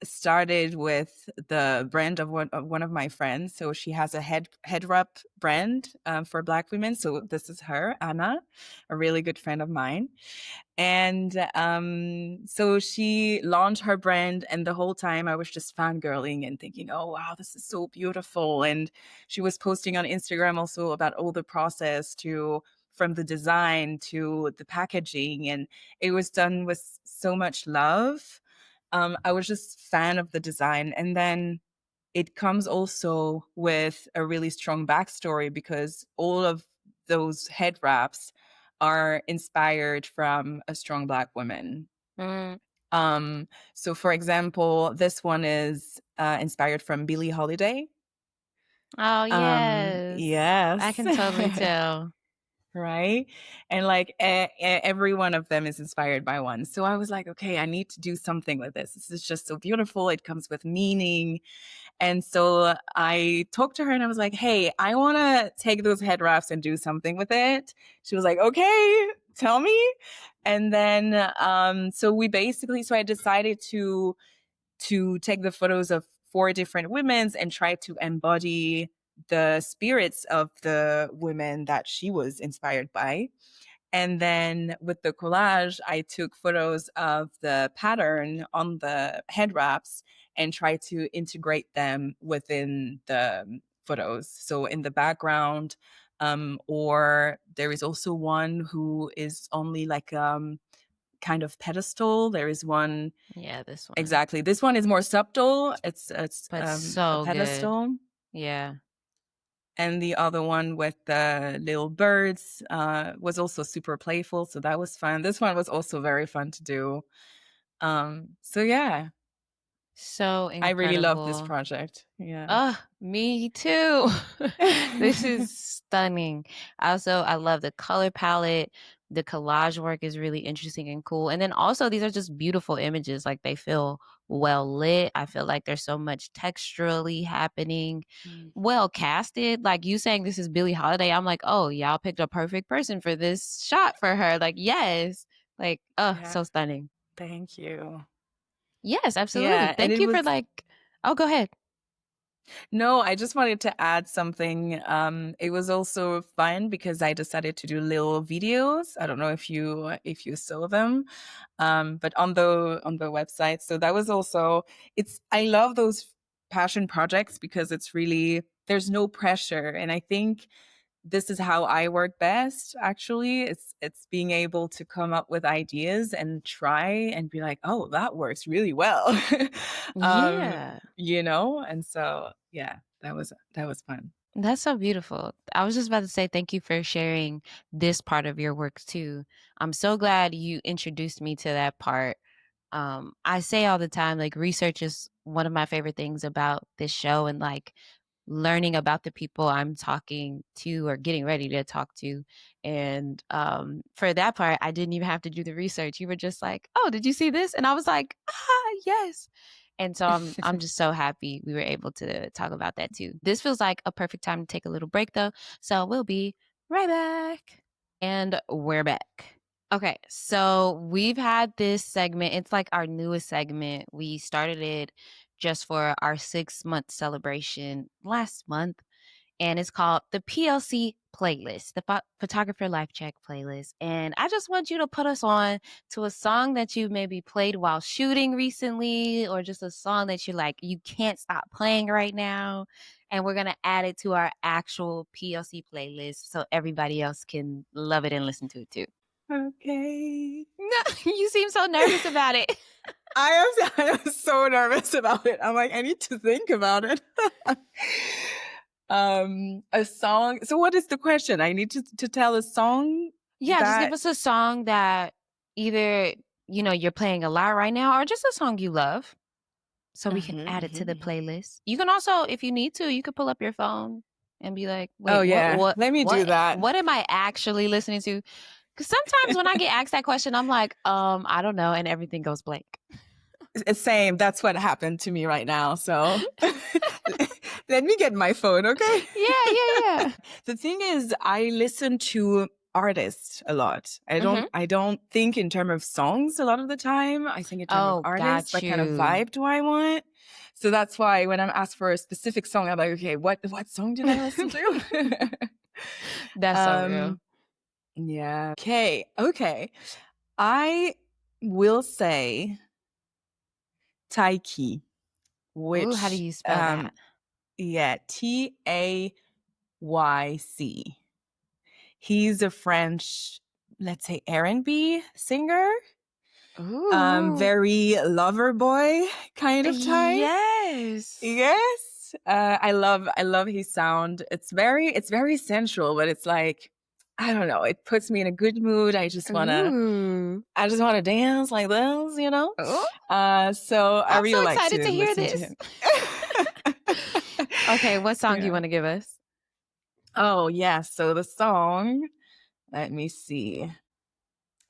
started with the brand of one of my friends. So she has a head wrap brand for Black women. So this is her, Anna, a really good friend of mine. And so she launched her brand, and the whole time I was just fangirling and thinking, oh, wow, this is so beautiful. And she was posting on Instagram also about all the process to from the design to the packaging. And it was done with so much love. I was just fan of the design. And then it comes also with a really strong backstory because all of those head wraps are inspired from a strong Black woman. Mm. Um, so, for example, this one is inspired from Billie Holiday. Oh, yes. I Yes. can totally tell. Right? And like every one of them is inspired by one. So I was like, okay, I need to do something with this. This is just so beautiful. It comes with meaning. And so I talked to her and I was like, hey, I want to take those head wraps and do something with it. She was like, okay, tell me. And then, so we basically, so I decided to take the photos of four different women's and try to embody the spirits of the women that she was inspired by. And then with the collage, I took photos of the pattern on the head wraps and tried to integrate them within the photos. So in the background, or there is also one who is only like kind of pedestal. There is one Yeah, this one. exactly. This one is more subtle. It's But a so good. pedestal. Yeah. And the other one with the little birds was also super playful, so that was fun. This one was also very fun to do. So yeah, So I really love this incredible. project. Yeah. Me too. This is stunning. Also, I love the color palette. The collage work is really interesting and cool. And then also, these are just beautiful images. Like they feel well lit. I feel like there's so much texturally happening, Mm, well casted. Like you saying this is Billie Holiday. I'm like, oh, y'all picked a perfect person for this shot for her. Like, yes. Like, yeah, so stunning. thank you. Yes, absolutely. Yeah, and Thank it you for was like, oh, go ahead. no, I just wanted to add something. It was also fun because I decided to do little videos. I don't know if you saw them, but on the website. So that was also it's. I love those passion projects because it's really there's no pressure, and I think this is how I work best. Actually, it's being able to come up with ideas and try and be like, oh, that works really well. Yeah. You know, and so yeah, that was fun. That's so beautiful. I was just about to say thank you for sharing this part of your work too. I'm so glad you introduced me to that part. I say all the time, like research is one of my favorite things about this show and like learning about the people I'm talking to or getting ready to talk to. And for that part, I didn't even have to do the research. You were just like, "Oh, did you see this?" And I was like, "Ah, yes." And so I'm just so happy we were able to talk about that too. This feels like a perfect time to take a little break though. So we'll be right back. And we're back. Okay, so we've had this segment. It's like our newest segment. We started it just for our 6-month celebration last month. and it's called the PLC playlist, the Photographer Life Check playlist. And I just want you to put us on to a song that you maybe played while shooting recently, or just a song that you're like, you can't stop playing right now. And we're going to add it to our actual PLC playlist so everybody else can love it and listen to it too. Okay. No, you seem so nervous about it. I am so nervous about it. I'm like, I need to think about it. A song. So what is the question? I need to tell a song? Yeah, just give us a song that either, you're playing a lot right now, or just a song you love, so we can add it to the playlist. You can also, if you need to, you could pull up your phone and be like, wait, oh yeah, let me do that. What am I actually listening to? Because sometimes when I get asked that question, I'm like, I don't know, and everything goes blank. Same. That's what happened to me right now. So let me get my phone, okay? Yeah. The thing is, I listen to artists a lot. I don't think in terms of songs a lot of the time. I think in terms of artists. What kind of vibe do I want? So that's why when I'm asked for a specific song, I'm like, okay, what song did I listen to? That's so real. Yeah. Okay. I will say Tayc, which ooh, how do you spell that? Yeah, Tayc. He's a French, let's say, R&B singer. Ooh. Very lover boy kind of type. Yes. I love his sound. It's very sensual, but it's like, I don't know, it puts me in a good mood. I just wanna dance like this, So I really like excited to hear this. To him. Okay, what song do you want to give us? Oh yeah, so the song, let me see.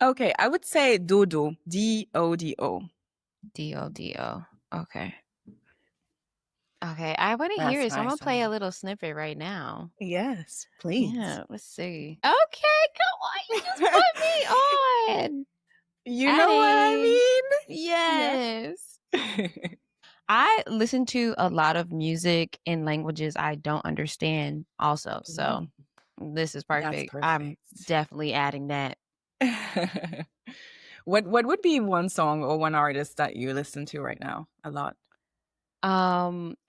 Okay, I would say DoDo, DoDo. DoDo. Okay. Okay, I want to hear it, so I'm going to play a little snippet right now. Yes, please. Yeah, let's see. Okay, come on, you just put me on. You know what I mean? Yes. I listen to a lot of music in languages I don't understand also, so this is perfect. I'm definitely adding that. What would be one song or one artist that you listen to right now a lot?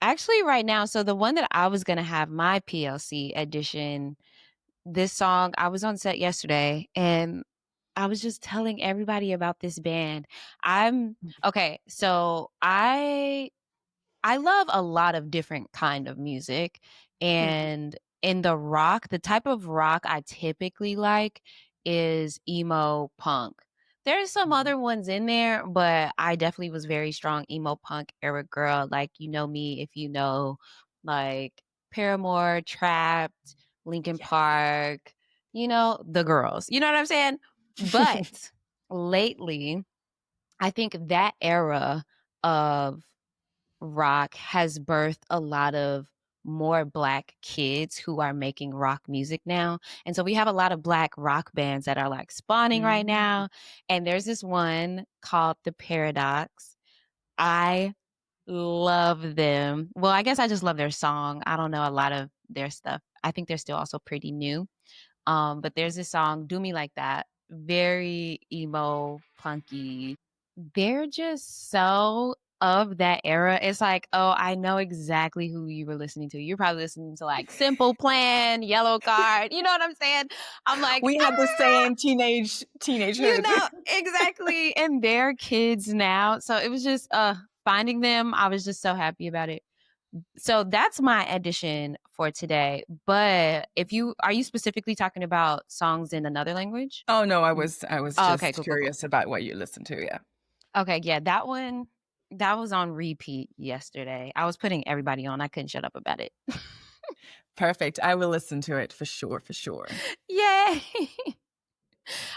Actually right now, so the one that I was going to have my PLC edition, this song, I was on set yesterday and I was just telling everybody about this band. Okay, so I love a lot of different kind of music, and in the type of rock I typically like is emo punk. There's some other ones in there, but I definitely was very strong emo punk era girl. Like, me if you know, like Paramore, Trapped, Linkin Park, the girls. You know what I'm saying? But lately, I think that era of rock has birthed a lot of more Black kids who are making rock music now. And so we have a lot of Black rock bands that are like spawning right now. And there's this one called The Paradox. I love them. Well, I guess I just love their song. I don't know a lot of their stuff. I think they're still also pretty new. But there's this song, Do Me Like That, very emo, punky. They're just so of that era. It's like, oh, I know exactly who you were listening to. You're probably listening to like Simple Plan, Yellow Card. You know what I'm saying? I'm like, we had the same teenage exactly. And they're kids now. So it was just finding them. I was just so happy about it. So that's my addition for today. But are you specifically talking about songs in another language? Oh no, I was just curious about what you listen to. Yeah. Okay, yeah, that was on repeat yesterday. I was putting everybody on. I couldn't shut up about it. Perfect. I will listen to it for sure. Yay.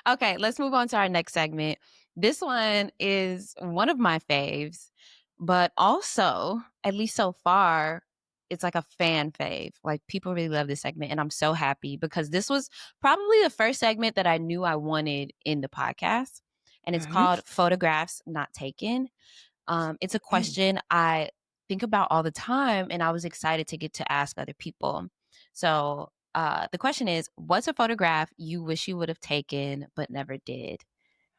Okay, let's move on to our next segment. This one is one of my faves, but also, at least so far, it's like a fan fave. Like, people really love this segment, and I'm so happy because this was probably the first segment that I knew I wanted in the podcast, and it's called Photographs Not Taken. It's a question I think about all the time, and I was excited to get to ask other people. So the question is, what's a photograph you wish you would have taken but never did?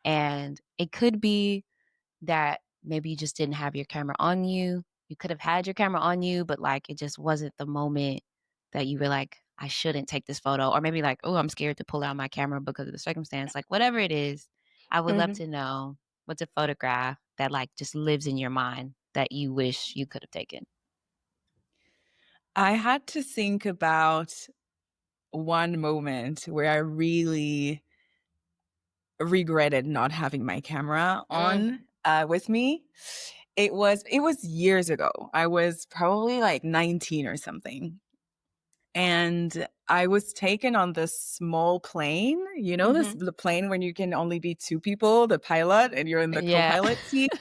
And it could be that maybe you just didn't have your camera on you. You could have had your camera on you, but like it just wasn't the moment that you were like, I shouldn't take this photo. Or maybe like, oh, I'm scared to pull out my camera because of the circumstance. Like whatever it is, I would love Mhm. to know what's a photograph that like just lives in your mind that you wish you could have taken. I had to think about one moment where I really regretted not having my camera Mm. on, with me. It was years ago. I was probably, like, 19 or something, and I was taken on this small plane, Hmm. the plane when you can only be 2 people, the pilot, and you're in the Yeah. co-pilot seat.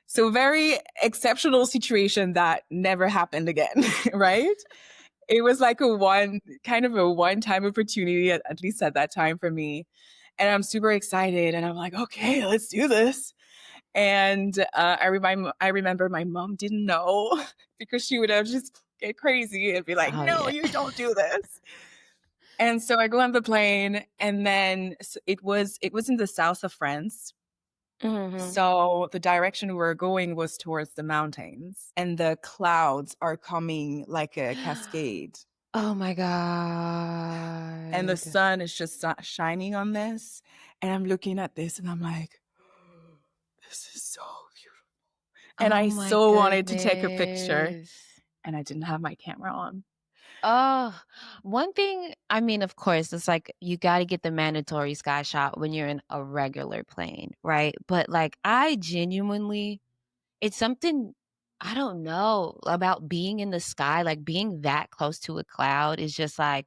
So very exceptional situation that never happened again, right? It was like a one-time opportunity, at least at that time for me, and I'm super excited, and I'm like, "Okay, let's do this." And, I remember my mom didn't know because she would have just get crazy and be like, Oh "No, yeah. you don't do this." And so I go on the plane, and then it was in the south of France, Hmm. so the direction we were going was towards the mountains, and the clouds are coming like a cascade, Oh my and the God. sun is just shining on this, and I'm looking at this, and I'm like, "This is so beautiful." And Oh I my so wanted to take a picture, goodness. and I didn't have my camera on. Oh, one thing, I mean, of course, it's like you got to get the mandatory sky shot when you're in a regular plane, right? But like, I genuinely, it's something I don't know about being in the sky, like being that close to a cloud is just like,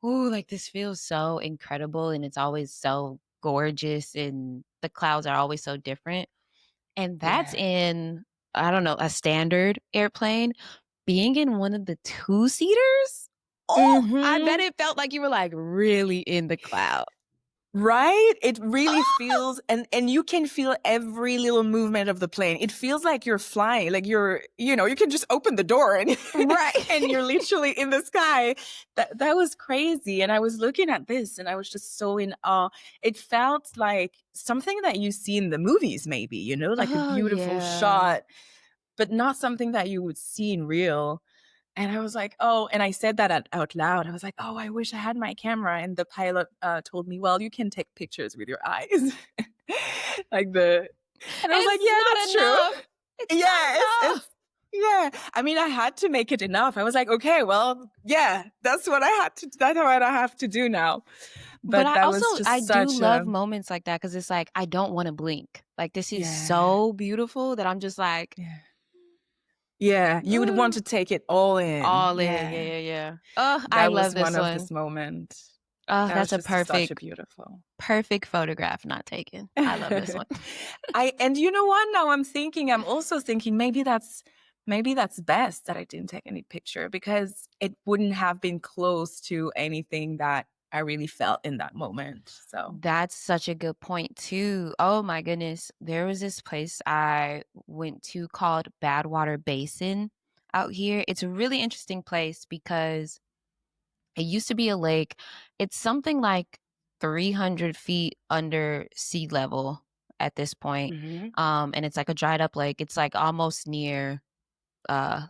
ooh, like this feels so incredible and it's always so gorgeous and the clouds are always so different. And that's Yeah. in, I don't know, a standard airplane. Being in one of the two-seaters? Oh, I bet Mhm. it felt like you were, like, really in the cloud. Right? It really Oh, feels, and you can feel every little movement of the plane. It feels like you're flying, like you can just open the door and and right. you're literally in the sky. That was crazy. And I was looking at this and I was just so in awe. It felt like something that you see in the movies, maybe, like a Oh, beautiful yeah. shot, but not something that you would see in real. And I was like, "Oh," and I said that out loud. I was like, "Oh, I wish I had my camera." And the pilot, told me, "Well, you can take pictures with your eyes." Like the And I And was like, it's "Yeah, that's not true." enough. It's Yeah, not enough. it's yeah. I mean, I had to make it enough. I was like, "Okay, well, yeah, that's what I have to do now." But But I that also was I just do such a love moments like that because it's like, I don't wanna blink. Like, this is Yeah, so beautiful that I'm just like, yeah. Yeah, you would want "Ooh." to take it all in. All in. Yeah, Yeah. yeah, yeah. Oh, I That love was this one of one. this moment. Oh, That that's was a just such a perfect, beautiful. perfect photograph not taken. I love this one. And you know what? Now I'm also thinking maybe that's best that I didn't take any picture because it wouldn't have been close to anything that I really felt in that moment. So, That's such a good point too. Oh my goodness. There was this place I went to called Badwater Basin out here. It's a really interesting place because it used to be a lake. It's something like 300 feet under sea level at this point. mhm. And it's like a dried up lake. It's like almost near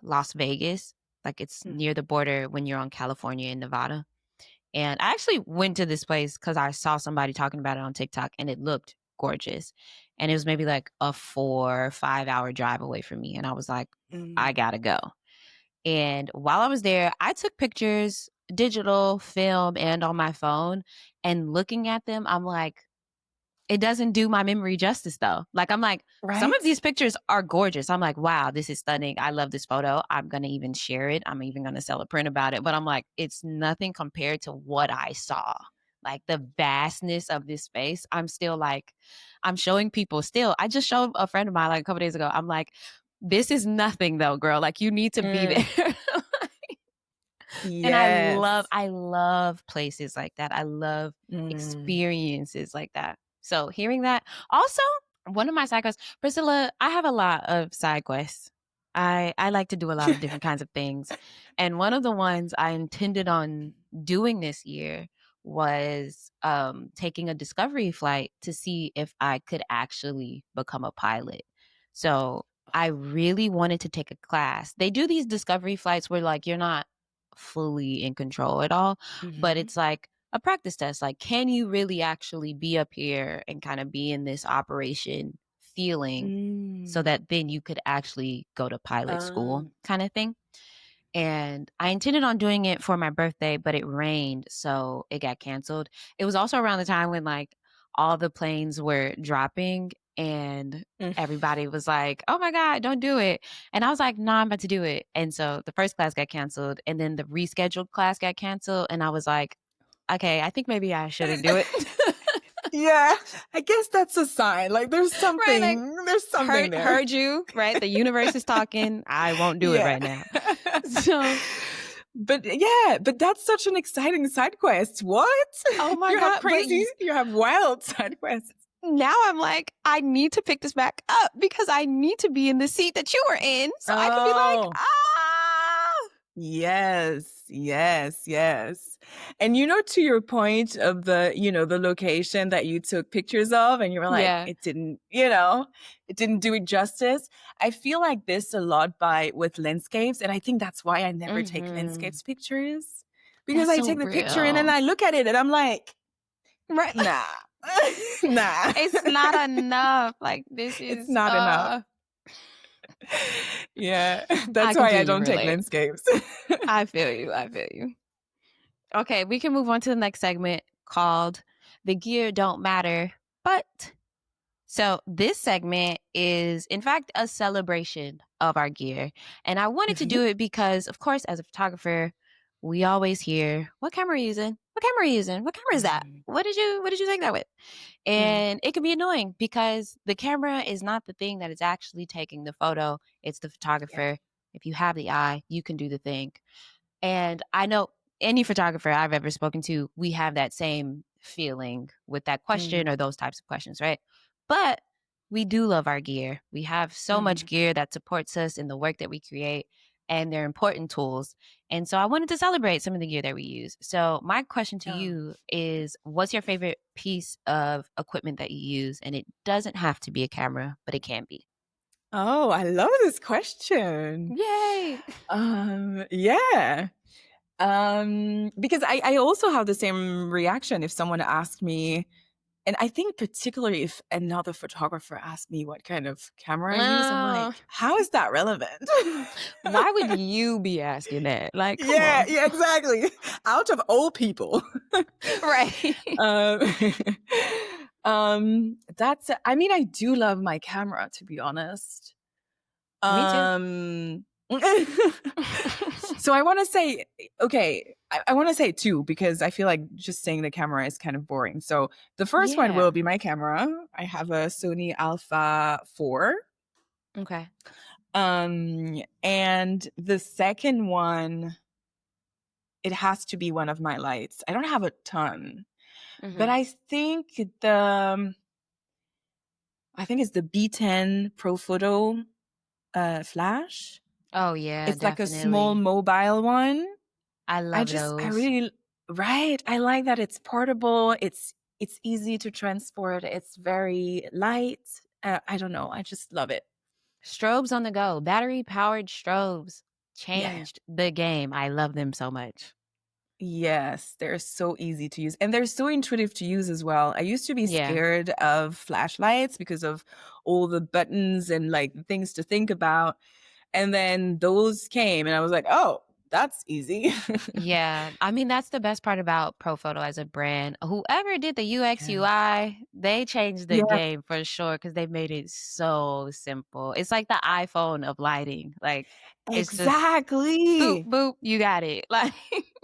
Las Vegas. Like it's Mm. near the border when you're on California and Nevada. And I actually went to this place because I saw somebody talking about it on TikTok and it looked gorgeous. And it was maybe like a 4 or 5 hour drive away from me. And I was like, I Mm. gotta go. And while I was there, I took pictures, digital, film, and on my phone. And looking at them, I'm like, it doesn't do my memory justice though. Like I'm like, some of Right? these pictures are gorgeous. I'm like, wow, this is stunning. I love this photo. I'm gonna even share it. I'm even gonna sell a print about it. But I'm like, it's nothing compared to what I saw. Like the vastness of this space. I'm still like, I'm showing people still. I just showed a friend of mine like a couple days ago. I'm like, this is nothing though, girl. Like you need to be Mm. there. And Yes. I love places like that. I love Mm. experiences like that. So hearing that, also one of my side quests, Priscilla, I have a lot of side quests. I like to do a lot of different kinds of things. And one of the ones I intended on doing this year was taking a discovery flight to see if I could actually become a pilot. So I really wanted to take a class. They do these discovery flights where like you're not fully in control at all, but Mhm. it's like a practice test. Like, can you really actually be up here and kind of be in this operation feeling so Mm. that then you could actually go to pilot Uh, school kind of thing? And I intended on doing it for my birthday, but it rained, so it got canceled. It was also around the time when like all the planes were dropping and mm. everybody was like, "Oh my God, don't do it." And I was like, "No, I'm about to do it." And so the first class got canceled and then the rescheduled class got canceled. And I was like, okay, I think maybe I shouldn't do it. Yeah, I guess that's a sign. Like Right? Like, there's something there. heard you, right? The universe is talking. I won't do it Yeah. right now. So, But yeah, but that's such an exciting side quest. What? oh my God. You have wild side quests. Now I'm like, I need to pick this back up because I need to be in the seat that you were in so I can be like, Oh, ah. yes, yes, yes. And to your point of the location that you took pictures of and you were like, Yeah. it didn't do it justice. I feel like this a lot with landscapes. And I think that's why I never take Mm-hmm. landscapes pictures because That's I so take the picture and then real. I look at it and I'm like, Right. nah, nah. It's not enough. Like, this It's is, not enough. Yeah, I that's why I completely don't take relate. landscapes. I feel you. I feel you. Okay, we can move on to the next segment called The Gear Don't Matter, But. So, this segment is, in fact, a celebration of our gear. And I wanted to Mhm. do it because, of course, as a photographer, we always hear, what camera are you using? What camera are you using? What camera is that? Mm, What did you take that with? mm, And it can be annoying because the camera is not the thing that is actually taking the photo. It's the yeah. photographer. If you have the eye, you can do the thing. And I know any photographer I've ever spoken to, we have that same feeling with that question or Mm, those types of questions, right? But we do love our gear. We have so much mhm. gear that supports us in the work that we create, and they're important tools. And so I wanted to celebrate some of the gear that we use. So, my question to Oh. you is, what's your favorite piece of equipment that you use? And it doesn't have to be a camera, but it can be. Oh, I love this question. Yay! Yeah. Because I also have the same reaction if someone asked me, and I think particularly if another photographer asked me what kind of camera I use, I'm like, Uh, how is that relevant? why would you be asking that? Like, come Yeah, on. yeah, exactly. Out of all people. Right. um, I mean, I do love my camera, to be honest. Me too. Um, so I want to say, okay, I want to say two because I feel like just saying the camera is kind of boring. So the first one will Yeah. be my camera. I have a Sony Alpha 4. Okay. And the second one, it has to be one of my lights. I don't have a ton, but Hmm. I think it's the B10 Profoto flash. Oh, yeah, It's like a small definitely. mobile one. I love I those. really, right. I like that it's portable. It's easy to transport. It's very light. I don't know. I just love it. Strobes on the go. Battery powered strobes Yeah. changed the game. I love them so much. Yes, they're so easy to use and they're so intuitive to use as well. I used to be Yeah. scared of flashlights because of all the buttons and like things to think about. And then those came and I was like, "Oh, that's easy." Yeah. I mean, that's the best part about Profoto as a brand. Whoever did the UX Yeah. UI, they changed the Yeah, game for sure because they made it so simple. It's like the iPhone of lighting. Like, it's just boop, exactly. boop, you got it. Like,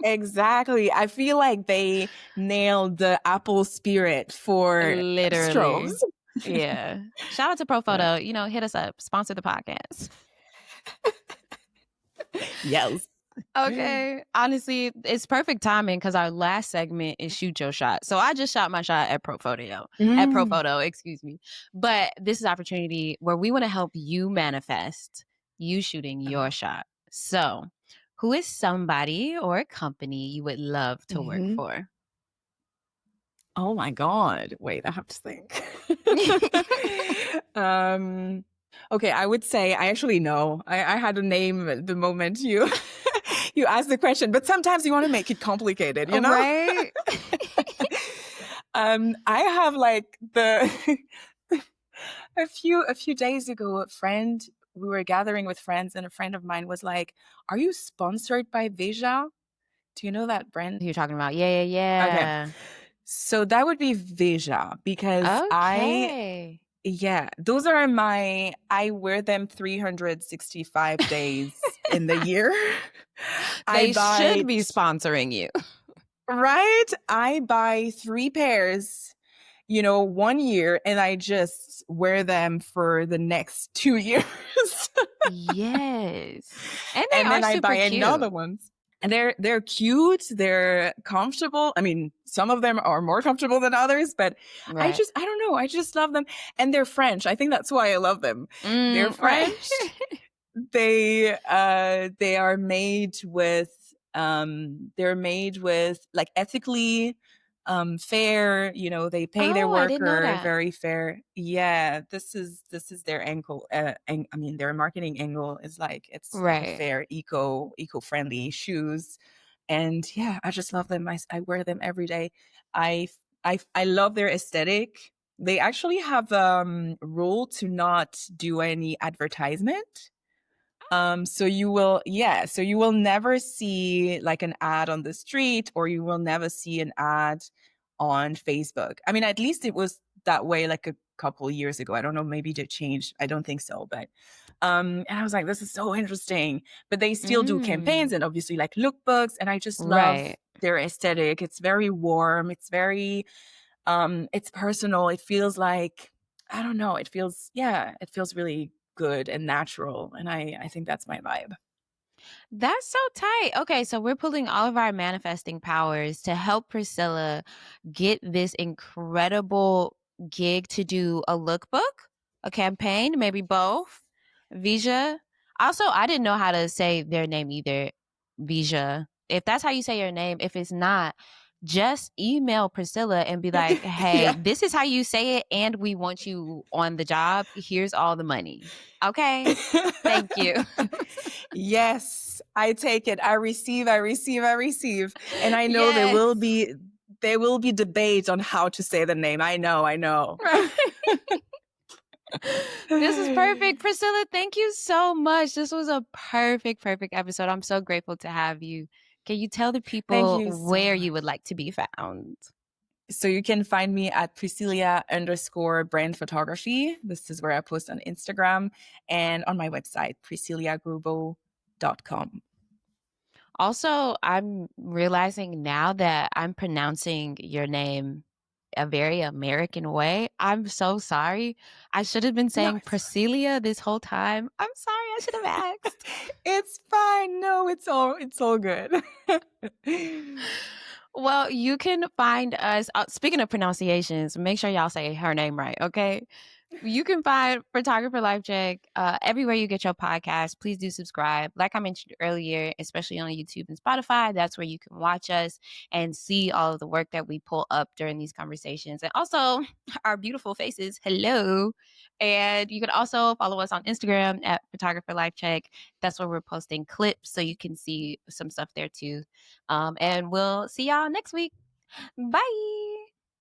Exactly. I feel like they nailed the Apple spirit for strobes. literally. Yeah. Shout out to Yeah. Profoto. Hit us up, sponsor the podcast. Yes. Okay. Honestly, it's perfect timing because our last segment is shoot your shot. So I just shot my shot at Mm. Profoto, excuse me. But this is opportunity where we want to help you manifest you shooting Uh-huh. your shot. So, who is somebody or a company you would love to work Mhm. for? Oh my God. Wait, I have to think. Um, okay, I would say I actually know. I had a name at the moment you you asked the question, but sometimes you want to make it complicated, you know? Right? I have like the a few days ago, we were gathering with friends, and a friend of mine was like, "Are you sponsored by VEJA? Do you know that brand?" Who you're talking about? Yeah, Okay. yeah, So that would be VEJA because yeah. Okay. yeah, those are I wear them 365 days in the year. I They should buy, be sponsoring you. right? I buy 3 pairs, 1 year, and I just wear them for the next 2 years. Yes. And they And are then I buy super another cute. ones. And they're cute, they're comfortable. I mean, some of them are more comfortable than others, but Right. I don't know, I just love them. And they're French. I think that's why I love them. They're Right. French. They are made with they're made with like ethically fair, they pay their Oh, I didn't know worker that. very fair. Yeah, this is their angle. I mean, their marketing angle is like it's like a Right. fair eco-friendly shoes. And yeah, I just love them. I wear them every day. I I love their aesthetic. They actually have rule to not do any advertisement. So you will never see like an ad on the street, or you will never see an ad on Facebook. I mean, at least it was that way like a couple years ago. I don't know, maybe they changed. I don't think so, but and I was like, this is so interesting. But they still do campaigns Mm. and obviously like lookbooks, and I just love Right. their aesthetic. It's very warm. It's very it's personal. It feels like, I don't know, it feels really good and natural, and I think that's my vibe. That's so tight. Okay, so we're pulling all of our manifesting powers to help Priscilla get this incredible gig to do a lookbook, a campaign, maybe both. VEJA. Also, I didn't know how to say their name either. VEJA. If that's how you say your name, if it's not, just email Priscilla and be like, hey, Yeah. this is how you say it, and we want you on the job. Here's all the money. Okay. Thank you. Yes, I take it. I receive, I receive, I receive. And I know Yes. there will be debate on how to say the name. I know, I know. Right. This is perfect. Priscilla, thank you so much. This was a perfect episode. I'm so grateful to have you. Can you tell the Thank people you so where you would much. like to be found? So you can find me at Priscillia_brand photography. This is where I post on Instagram, and on my website, priscilliagrubo.com. Also, I'm realizing now that I'm pronouncing your name a very American way. I'm so sorry. I should have been No, saying Priscilla this whole time. I'm sorry. I should have asked. it's fine. No, it's all good. Well, you can find us. Speaking of pronunciations, make sure y'all say her name right, okay? You can find Photographer Life Check everywhere you get your podcast. Please do subscribe. Like I mentioned earlier, especially on YouTube and Spotify, that's where you can watch us and see all of the work that we pull up during these conversations. And also our beautiful faces. Hello. And you can also follow us on Instagram at Photographer Life Check. That's where we're posting clips so you can see some stuff there too. And we'll see y'all next week. Bye.